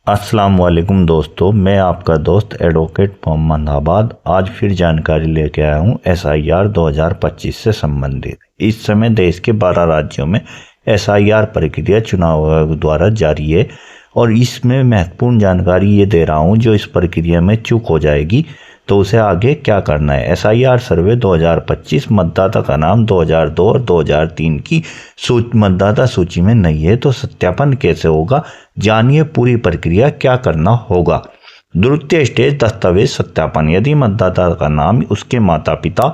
अस्सलाम वालेकुम दोस्तों, मैं आपका दोस्त एडवोकेट मोहम्मद आबाद आज फिर जानकारी लेके आया हूँ SIR 2025 से संबंधित। इस समय देश के 12 राज्यों में SIR प्रक्रिया चुनाव आयोग द्वारा जारी है और इसमें महत्वपूर्ण जानकारी ये दे रहा हूँ, जो इस प्रक्रिया में चूक हो जाएगी तो उसे आगे क्या करना है। SIR सर्वे 2025 मतदाता का नाम 2002 और 2003 की मतदाता सूची में नहीं है तो सत्यापन कैसे होगा, जानिए पूरी प्रक्रिया क्या करना होगा। द्वितीय स्टेज दस्तावेज सत्यापन। यदि मतदाता का नाम उसके माता पिता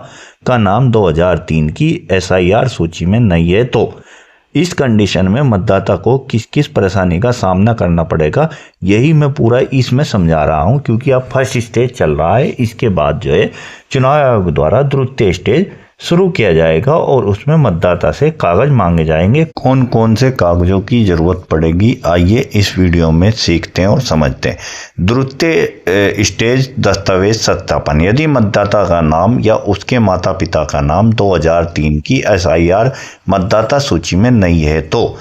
का नाम 2003 की SIR सूची में नहीं है तो इस कंडीशन में मतदाता को किस किस परेशानी का सामना करना पड़ेगा, यही मैं पूरा इसमें समझा रहा हूं, क्योंकि अब फर्स्ट स्टेज चल रहा है। इसके बाद जो है चुनाव आयोग द्वारा द्वितीय स्टेज शुरू किया जाएगा और उसमें मतदाता से कागज मांगे जाएंगे। कौन कौन से कागजों की जरूरत पड़ेगी, आइए इस वीडियो में सीखते हैं और समझते हैं। द्वितीय स्टेज दस्तावेज सत्यापन। यदि मतदाता का नाम या उसके माता पिता का नाम 2003 की SIR मतदाता सूची में नहीं है तो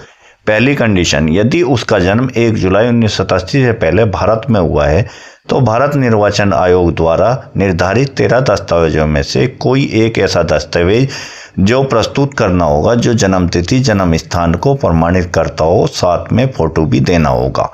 पहली कंडीशन, यदि उसका जन्म 1 जुलाई 1987 से पहले भारत में हुआ है तो भारत निर्वाचन आयोग द्वारा निर्धारित 13 दस्तावेजों में से कोई एक ऐसा दस्तावेज जो प्रस्तुत करना होगा जो जन्म तिथि जन्म स्थान को प्रमाणित करता हो, साथ में फोटो भी देना होगा।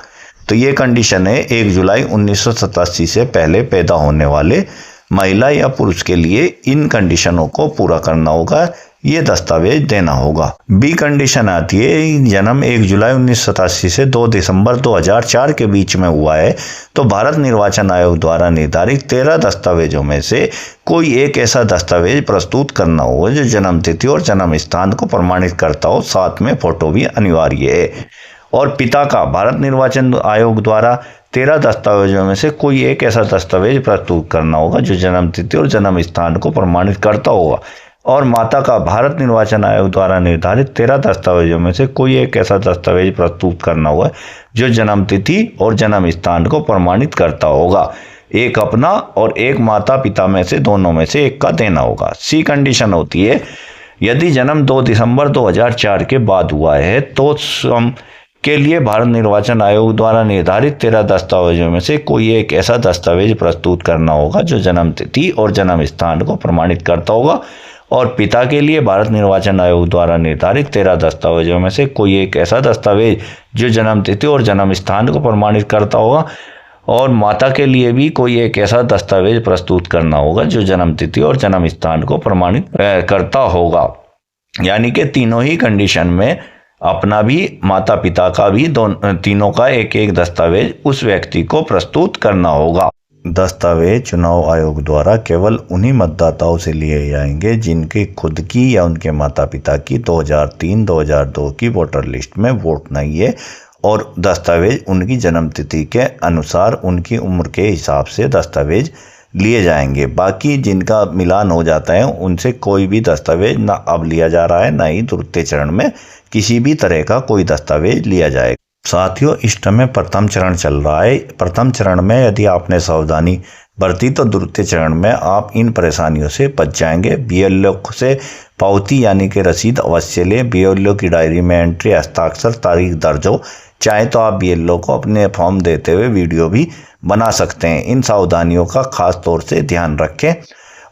तो ये कंडीशन है 1 जुलाई 1987 से पहले पैदा होने वाले महिला या पुरुष के लिए इन कंडीशनों को पूरा करना होगा, ये दस्तावेज देना होगा। बी कंडीशन आती है, जन्म 1 जुलाई 1987 से 2 दिसंबर 2004 के बीच में हुआ है तो भारत निर्वाचन आयोग द्वारा निर्धारित 13 दस्तावेजों में से कोई एक ऐसा दस्तावेज प्रस्तुत करना होगा जो जन्म तिथि और जन्म स्थान को प्रमाणित करता हो, साथ में फोटो भी अनिवार्य है। और पिता का भारत निर्वाचन आयोग द्वारा 13 दस्तावेजों में से कोई एक ऐसा दस्तावेज प्रस्तुत करना होगा जो जन्म तिथि और जन्म स्थान को प्रमाणित करता होगा। और माता का भारत निर्वाचन आयोग द्वारा निर्धारित 13 दस्तावेजों में से कोई एक ऐसा दस्तावेज प्रस्तुत करना होगा जो जन्म तिथि और जन्म स्थान को प्रमाणित करता होगा। एक अपना और एक माता पिता में से दोनों में से एक का देना होगा। सी कंडीशन होती है, यदि जन्म 2 दिसंबर 2004 के बाद हुआ है तो के लिए भारत निर्वाचन आयोग द्वारा निर्धारित 13 दस्तावेजों में से कोई एक ऐसा दस्तावेज प्रस्तुत करना होगा जो जन्म तिथि और जन्म स्थान को प्रमाणित करता होगा। और पिता के लिए भारत निर्वाचन आयोग द्वारा निर्धारित 13 दस्तावेजों में से कोई एक ऐसा दस्तावेज जो जन्म तिथि और जन्म स्थान को प्रमाणित करता होगा। और माता के लिए भी कोई एक ऐसा दस्तावेज प्रस्तुत करना होगा जो जन्म तिथि और जन्म स्थान को प्रमाणित करता होगा। यानी कि तीनों ही कंडीशन में अपना भी माता पिता का भी तीनों का एक एक दस्तावेज उस व्यक्ति को प्रस्तुत करना होगा। दस्तावेज चुनाव आयोग द्वारा केवल उन्हीं मतदाताओं से लिए जाएंगे जिनकी खुद की या उनके माता पिता की 2003-2002 की वोटर लिस्ट में वोट नहीं है और दस्तावेज उनकी जन्म तिथि के अनुसार उनकी उम्र के हिसाब से दस्तावेज लिए जाएंगे। बाकी जिनका मिलान हो जाता है उनसे कोई भी दस्तावेज ना अब लिया जा रहा है, ना ही द्वितीय चरण में किसी भी तरह का कोई दस्तावेज लिया जाएगा। साथियों, इस समय प्रथम चरण चल रहा है। प्रथम चरण में यदि आपने सावधानी बरती तो द्वितीय चरण में आप इन परेशानियों से बच जाएंगे। BLO से पावती यानी कि रसीद अवश्य लें। BLO की डायरी में एंट्री, हस्ताक्षर, तारीख दर्ज हो। चाहे तो आप BLO को अपने फॉर्म देते हुए वीडियो भी बना सकते हैं। इन सावधानियों का खास तौर से ध्यान रखें।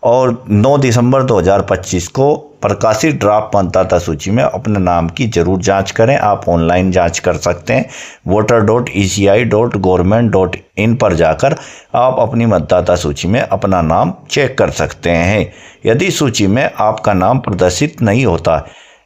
और 9 दिसंबर 2025 को प्रकाशित ड्राफ्ट मतदाता सूची में अपने नाम की जरूर जांच करें। आप ऑनलाइन जांच कर सकते हैं। voter.eci.government.in पर जाकर आप अपनी मतदाता सूची में अपना नाम चेक कर सकते हैं। यदि सूची में आपका नाम प्रदर्शित नहीं होता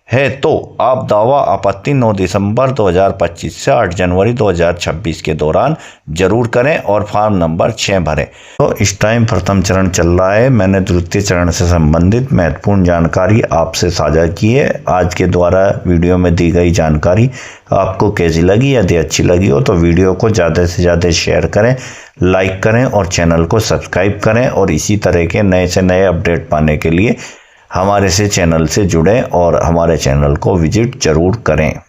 है तो आप दावा आपत्ति 9 दिसंबर 2025 से 8 जनवरी 2026 के दौरान जरूर करें और फॉर्म नंबर 6 भरें। तो इस टाइम प्रथम चरण चल रहा है। मैंने द्वितीय चरण से संबंधित महत्वपूर्ण जानकारी आपसे साझा की है। आज के द्वारा वीडियो में दी गई जानकारी आपको कैसी लगी? यदि अच्छी लगी हो तो वीडियो को ज़्यादा से ज़्यादा शेयर करें, लाइक करें और चैनल को सब्सक्राइब करें। और इसी तरह के नए से नए अपडेट पाने के लिए हमारे से चैनल से जुड़ें और हमारे चैनल को विजिट जरूर करें।